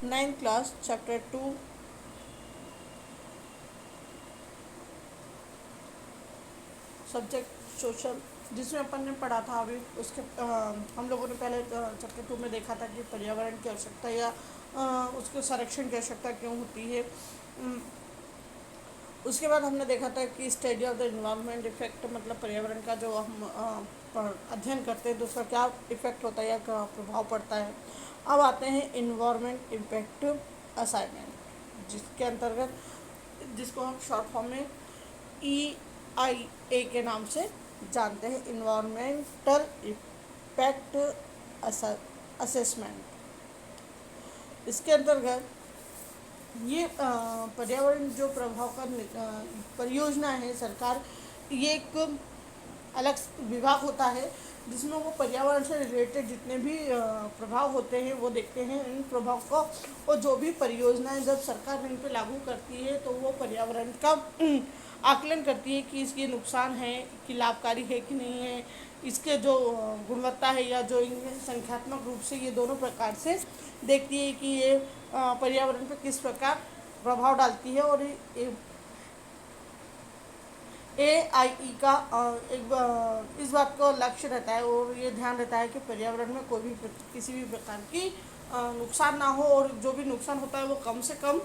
9th class chapter 2 subject social, जिसमें अपन ने पढ़ा था अभी उसके हम लोगों ने पहले चैप्टर 2 में देखा था कि पर्यावरण की आवश्यकता या उसके संरक्षण की आवश्यकता क्यों होती है। उसके बाद हमने देखा था कि study of the environment effect, मतलब पर्यावरण का जो हम अध्ययन करते हैं तो उसका क्या इफेक्ट होता है या क्या प्रभाव पड़ता है। अब आते हैं इन्वायरमेंट इम्पैक्ट असाइनमेंट, जिसके अंतर्गत, जिसको हम शॉर्ट फॉर्म में EIA के नाम से जानते हैं, इन्वायरमेंटल इम्पैक्ट असेसमेंट। इसके अंतर्गत ये पर्यावरण जो प्रभाव का परियोजना है सरकार, ये एक अलग विभाग होता है जिसमें वो पर्यावरण से रिलेटेड जितने भी प्रभाव होते हैं वो देखते हैं इन प्रभाव को, और जो भी परियोजनाएं जब सरकार इन पे लागू करती है तो वो पर्यावरण का आकलन करती है कि इसके नुकसान है कि लाभकारी है कि नहीं है, इसके जो गुणवत्ता है या जो इनमें संख्यात्मक रूप से ये दोनों प्रकार से देखती है कि ये पर्यावरण पर किस प्रकार प्रभाव डालती है। और AIE का इस बात का लक्ष्य रहता है और ये ध्यान रहता है कि पर्यावरण में कोई भी किसी भी प्रकार की नुकसान ना हो, और जो भी नुकसान होता है वो कम से कम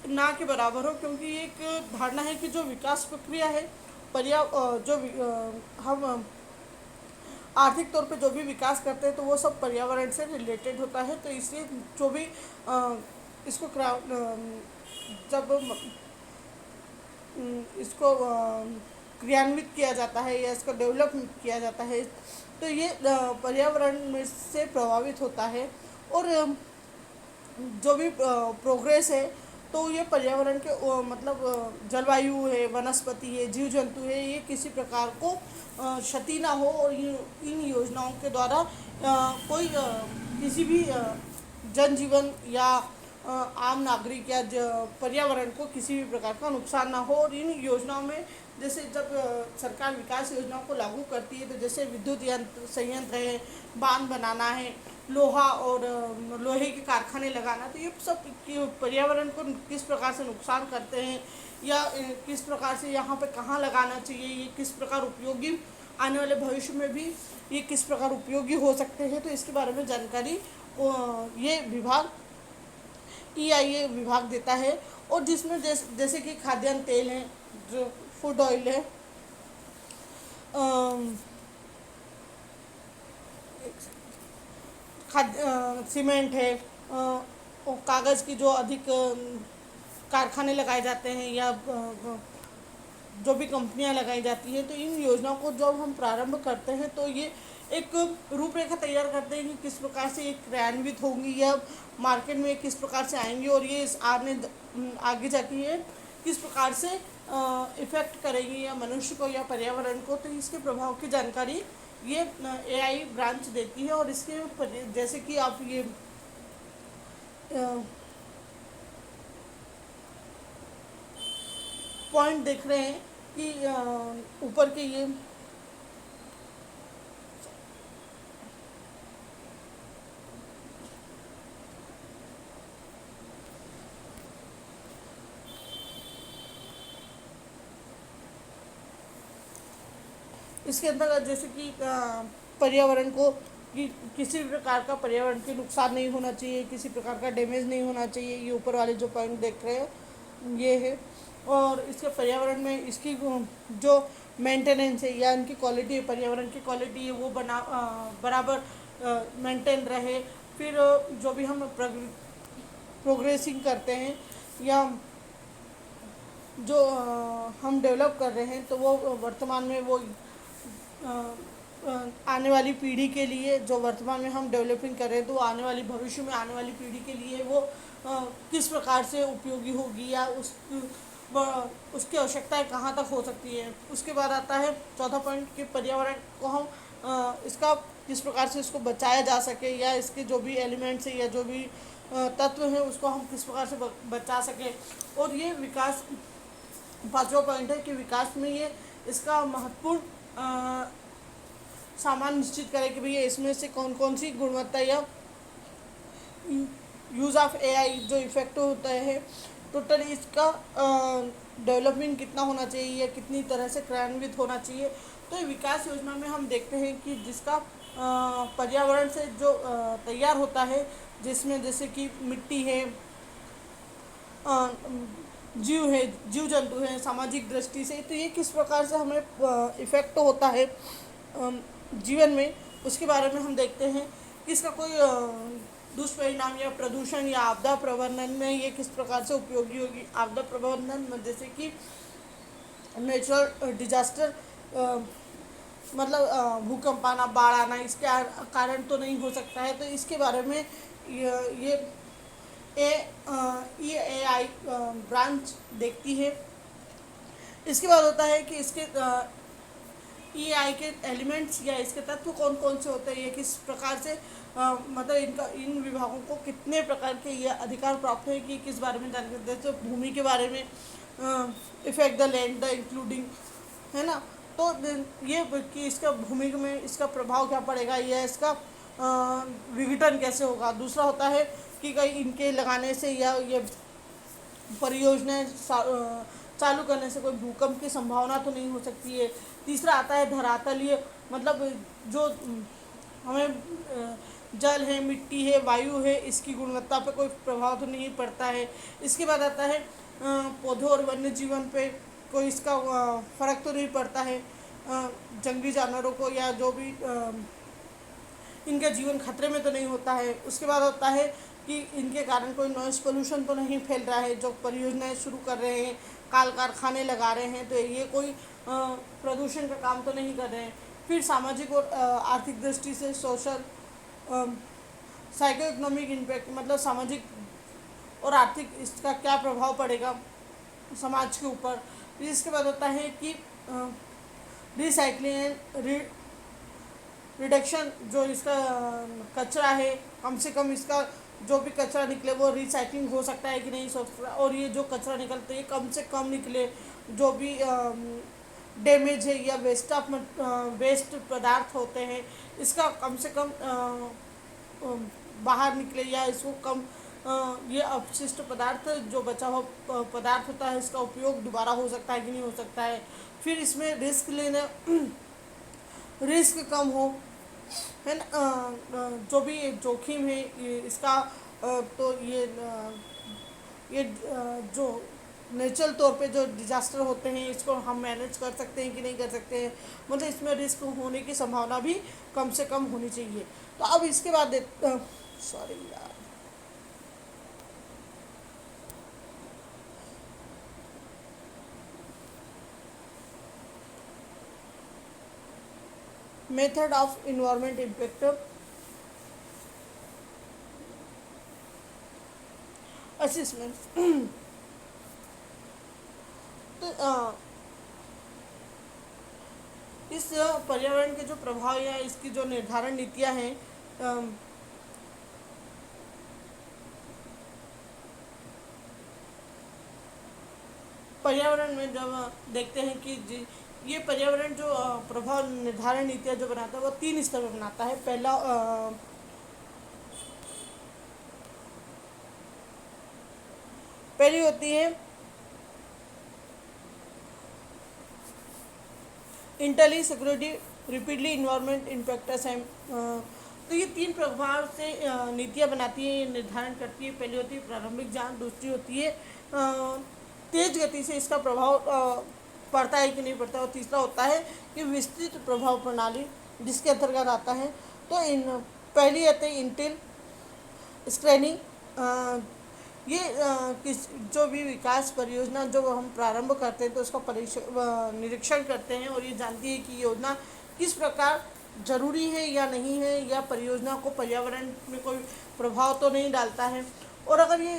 ना के बराबर हो, क्योंकि ये एक धारणा है कि जो विकास प्रक्रिया है हम आर्थिक तौर पे जो भी विकास करते हैं तो वो सब पर्यावरण से रिलेटेड होता है। तो इसलिए जो भी इसको जब इसको क्रियान्वित किया जाता है या इसको डेवलप किया जाता है तो ये पर्यावरण में से प्रभावित होता है। और जो भी प्रोग्रेस है तो ये पर्यावरण के मतलब जलवायु है, वनस्पति है, जीव जंतु है, ये किसी प्रकार को क्षति ना हो, और ये इन योजनाओं के द्वारा कोई किसी भी जनजीवन या आम नागरिक या पर्यावरण को किसी भी प्रकार का नुकसान ना हो। और इन योजनाओं में जैसे जब सरकार विकास योजनाओं को लागू करती है तो जैसे विद्युत यंत्र संयंत्र है, बांध बनाना है, लोहा और लोहे के कारखाने लगाना, तो ये सब पर्यावरण को किस प्रकार से नुकसान करते हैं या किस प्रकार से यहाँ पे कहाँ लगाना चाहिए, ये किस प्रकार उपयोगी आने वाले भविष्य में भी ये किस प्रकार उपयोगी हो सकते हैं, तो इसके बारे में जानकारी ये विभाग EIA विभाग देता है। और जिसमें जैसे कि खाद्यान्न तेल है, जो फूड ऑयल है, सीमेंट है, और कागज़ की जो अधिक कारखाने लगाए जाते हैं या जो भी कंपनियां लगाई जाती हैं, तो इन योजनाओं को जब हम प्रारंभ करते हैं तो ये एक रूपरेखा तैयार करते हैं कि किस प्रकार से ये क्रियान्वित होंगी या मार्केट में किस प्रकार से आएंगी, और ये आगे जाके ये किस प्रकार से इफ़ेक्ट करेंगी या मनुष्य को या पर्यावरण को, तो इसके प्रभाव की जानकारी ये AI ब्रांच देती है। और इसके जैसे कि आप ये पॉइंट देख रहे हैं कि ऊपर के ये इसके अंतर्गत जैसे कि पर्यावरण को किसी भी प्रकार का पर्यावरण के नुकसान नहीं होना चाहिए, किसी प्रकार का डैमेज नहीं होना चाहिए, ये ऊपर वाले जो पॉइंट देख रहे हैं ये है। और इसके पर्यावरण में इसकी जो मेंटेनेंस है या इनकी क्वालिटी है, पर्यावरण की क्वालिटी है, वो बराबर मेंटेन रहे। फिर जो भी हम प्रोग्रेसिंग करते हैं या जो हम डेवलप कर रहे हैं तो वो वर्तमान में वो आने वाली पीढ़ी के लिए, जो वर्तमान में हम डेवलपिंग कर रहे हैं तो आने वाली भविष्य में आने वाली पीढ़ी के लिए वो किस प्रकार से उपयोगी होगी या उसकी आवश्यकताएं कहाँ तक हो सकती है। उसके बाद आता है चौथा पॉइंट कि पर्यावरण को हम इसका किस प्रकार से इसको बचाया जा सके, या इसके जो भी एलिमेंट्स है या जो भी तत्व हैं उसको हम किस प्रकार से बचा सके। और ये विकास पांचवा पॉइंट है कि विकास में ये इसका महत्वपूर्ण सामान निश्चित करें कि भैया इसमें से कौन कौन सी गुणवत्ता यूज़ ऑफ एआई जो इफेक्ट होता है, टोटल इसका डेवलपमेंट कितना होना चाहिए या कितनी तरह से क्रियान्वित होना चाहिए। तो ये विकास योजना में हम देखते हैं कि जिसका पर्यावरण से जो तैयार होता है, जिसमें जैसे कि मिट्टी है, अ, जीव है, जीव जंतु हैं, सामाजिक दृष्टि से, तो ये किस प्रकार से हमें इफ़ेक्ट होता है जीवन में, उसके बारे में हम देखते हैं कि इसका कोई दुष्परिणाम या प्रदूषण या आपदा प्रबंधन में ये किस प्रकार से उपयोगी होगी। आपदा प्रबंधन में जैसे कि नेचुरल डिजास्टर, मतलब भूकंप आना, बाढ़ आना, इसके कारण तो नहीं हो सकता है, तो इसके बारे में ये ए आई ब्रांच देखती है। इसके बाद होता है कि इसके ई आई के एलिमेंट्स या इसके तत्व कौन कौन से होते हैं, ये किस प्रकार से मतलब इनका इन विभागों को कितने प्रकार के ये अधिकार प्राप्त है कि किस बारे में जानकारी देते हैं। भूमि के बारे में, effect the land the including, है ना, तो ये कि इसका भूमि में इसका प्रभाव क्या पड़ेगा या इसका विघटन कैसे होगा। दूसरा होता है कि कहीं इनके लगाने से या ये परियोजनाएं चालू करने से कोई भूकंप की संभावना तो नहीं हो सकती है। तीसरा आता है धरातलीय, मतलब जो हमें जल है, मिट्टी है, वायु है, इसकी गुणवत्ता पे कोई प्रभाव तो नहीं पड़ता है। इसके बाद आता है पौधों और वन्य जीवन पे कोई इसका फर्क तो नहीं पड़ता है, जंगली जानवरों को या जो भी इनका जीवन खतरे में तो नहीं होता है। उसके बाद होता है कि इनके कारण कोई नॉइस पोल्यूशन तो नहीं फैल रहा है, जो परियोजनाएं शुरू कर रहे हैं, काल कारखाने लगा रहे हैं, तो ये कोई प्रदूषण का काम तो नहीं कर रहे हैं। फिर सामाजिक और आर्थिक दृष्टि से सोशल साइको इकोनॉमिक इम्पैक्ट, मतलब सामाजिक और आर्थिक इसका क्या प्रभाव पड़ेगा समाज के ऊपर। इसके बाद होता है कि रिसाइकलिंग एंड रिडक्शन, जो इसका कचरा है, कम से कम इसका जो भी कचरा निकले वो रिसाइकलिंग हो सकता है कि नहीं हो सकता, और ये जो कचरा निकलते हैं कम से कम निकले, जो भी डैमेज है या वेस्ट पदार्थ होते हैं इसका कम से कम बाहर निकले, या इसको कम ये अपशिष्ट पदार्थ जो बचा हुआ पदार्थ होता है इसका उपयोग दोबारा हो सकता है कि नहीं हो सकता है। फिर इसमें रिस्क लेना, रिस्क कम हो, है ना, जो भी जोखिम है इसका, तो ये जो नेचुरल तौर पे जो डिजास्टर होते हैं इसको हम मैनेज कर सकते हैं कि नहीं कर सकते हैं, मतलब इसमें रिस्क होने की संभावना भी कम से कम होनी चाहिए। तो अब इसके बाद सॉरी यार, method of environment impact assessment. तो इस पर्यावरण के जो प्रभाव या इसकी जो निर्धारण नीतियां हैं, पर्यावरण में जब देखते हैं कि ये पर्यावरण जो प्रभाव निर्धारण नीतियां जो बनाता है वो 3 स्तर पर बनाता है। पहली होती है इंटेली सिक्योरिटी रिपीटली इन्वायरमेंट इम्पैक्टर्स हैं। तो ये 3 प्रभाव से नीतियाँ बनाती है, निर्धारण करती है। पहली होती है प्रारंभिक जांच, दूसरी होती है तेज गति से इसका प्रभाव पड़ता है कि नहीं पड़ता, और तीसरा होता है कि विस्तृत प्रभाव प्रणाली जिसके अंतर्गत आता है। तो इन पहली आती है इंटेल स्क्रीनिंग, ये किस जो भी विकास परियोजना जो हम प्रारंभ करते हैं तो उसका निरीक्षण करते हैं और ये जानती है कि योजना किस प्रकार जरूरी है या नहीं है, या परियोजना को पर्यावरण में कोई प्रभाव तो नहीं डालता है। और अगर ये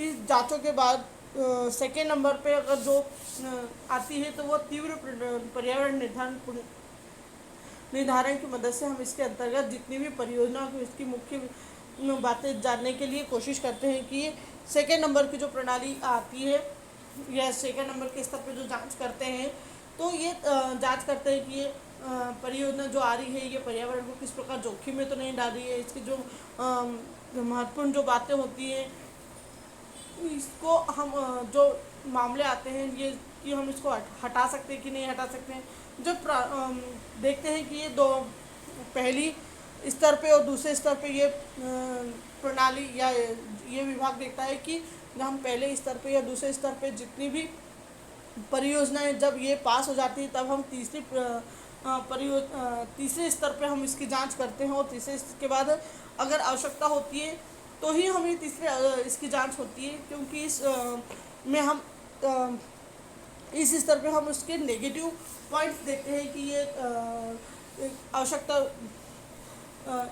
इस जांचों के बाद सेकेंड नंबर पे अगर जो आती है तो वो तीव्र पर्यावरण निर्धारण की मदद से हम इसके अंतर्गत जितनी भी परियोजना की इसकी मुख्य बातें जानने के लिए कोशिश करते हैं कि सेकेंड नंबर की जो प्रणाली आती है या सेकेंड नंबर के स्तर पे जो जांच करते हैं, तो ये जांच करते हैं कि ये परियोजना जो आ रही है ये पर्यावरण को किस प्रकार जोखिम में तो नहीं डाल रही है, इसकी जो जो महत्वपूर्ण जो बातें होती हैं, इसको हम जो मामले आते हैं ये कि हम इसको हटा सकते हैं कि नहीं हटा सकते हैं। जब देखते हैं कि ये दो पहली स्तर पे और दूसरे स्तर पे ये प्रणाली या ये विभाग देखता है कि जब हम पहले स्तर पे या दूसरे स्तर पे जितनी भी परियोजनाएं जब ये पास हो जाती है तब हम तीसरे स्तर पे हम इसकी जांच करते हैं, और तीसरे के बाद अगर आवश्यकता होती है तो ही हमें तीसरे इसकी जांच होती है, क्योंकि इस में हम इस स्तर पे हम उसके नेगेटिव पॉइंट्स देखते हैं कि ये आवश्यकता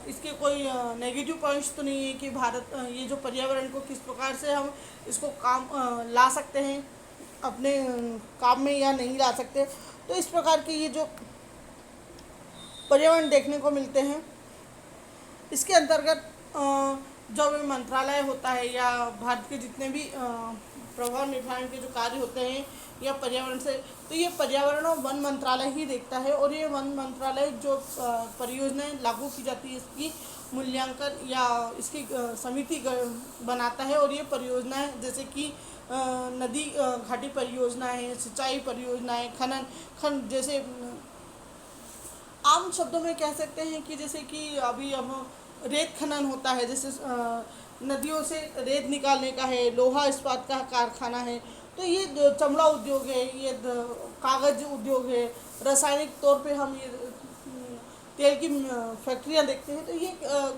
इसके कोई नेगेटिव पॉइंट्स तो नहीं है कि भारत ये जो पर्यावरण को किस प्रकार से हम इसको काम ला सकते हैं अपने काम में या नहीं ला सकते। तो इस प्रकार के ये जो पर्यावरण देखने को मिलते हैं, इसके अंतर्गत जो भी मंत्रालय होता है या भारत के जितने भी प्रभाव निभाने के जो कार्य होते हैं या पर्यावरण से, तो ये पर्यावरण और वन मंत्रालय ही देखता है। और ये वन मंत्रालय जो परियोजनाएं लागू की जाती है इसकी मूल्यांकन या इसकी समिति बनाता है। और ये परियोजनाएं जैसे कि नदी घाटी परियोजनाएं, सिंचाई परियोजनाएं, खनन जैसे आम शब्दों में कह सकते हैं कि जैसे कि अभी हम रेत खनन होता है, जैसे नदियों से रेत निकालने का है, लोहा इस्पात का कारखाना है, तो ये चमड़ा उद्योग है, ये कागज उद्योग है, रासायनिक तौर पे हम ये तेल की फैक्ट्रियां देखते हैं। तो ये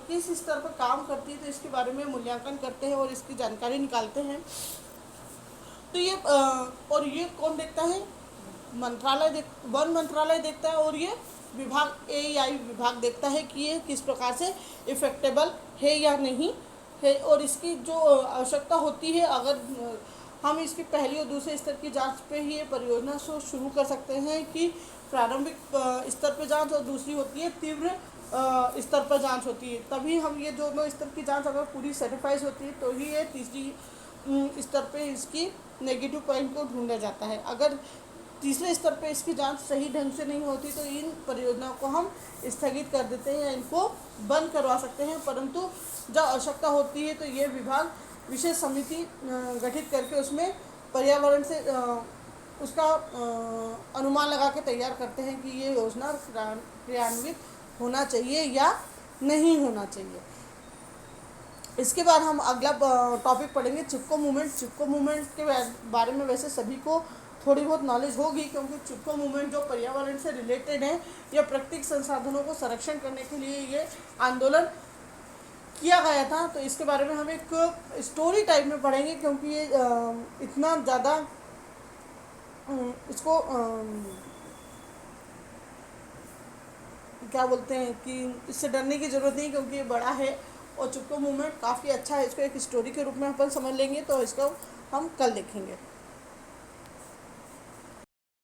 किस स्तर पर काम करती है तो इसके बारे में मूल्यांकन करते हैं और इसकी जानकारी निकालते हैं। तो ये और ये कौन देखता है? वन मंत्रालय देखता है, और ये विभाग AEI विभाग देखता है कि ये किस प्रकार से इफेक्टेबल है या नहीं है। और इसकी जो आवश्यकता होती है, अगर हम इसकी पहली और दूसरे स्तर की जांच पे ही ये परियोजना को शुरू कर सकते हैं कि प्रारंभिक स्तर पर जांच, और दूसरी होती है तीव्र स्तर पर जांच होती है। तभी हम ये दोनों स्तर की जांच अगर पूरी सर्टिफाइज होती है तो ही ये तीसरी स्तर पे इसकी नेगेटिव पॉइंट को ढूंढा जाता है। अगर तीसरे स्तर पे इसकी जांच सही ढंग से नहीं होती तो इन परियोजनाओं को हम स्थगित कर देते हैं या इनको बंद करवा सकते हैं। परंतु जब आवश्यकता होती है तो ये विभाग विशेष समिति गठित करके उसमें पर्यावरण से उसका अनुमान लगा के तैयार करते हैं कि ये योजना क्रियान्वित होना चाहिए या नहीं होना चाहिए। इसके बाद हम अगला टॉपिक पढ़ेंगे चिपको मूवमेंट। चिपको मूवमेंट के बारे में वैसे सभी को थोड़ी बहुत नॉलेज होगी, क्योंकि चिपको मूवमेंट जो पर्यावरण से रिलेटेड है या प्राकृतिक संसाधनों को संरक्षण करने के लिए ये आंदोलन किया गया था। तो इसके बारे में हम एक स्टोरी टाइप में पढ़ेंगे, क्योंकि ये इतना ज़्यादा इसको क्या बोलते हैं कि इससे डरने की ज़रूरत नहीं, क्योंकि ये बड़ा है और चिपको मूवमेंट काफ़ी अच्छा है। इसको एक स्टोरी के रूप में अपन समझ लेंगे, तो इसको हम कल देखेंगे।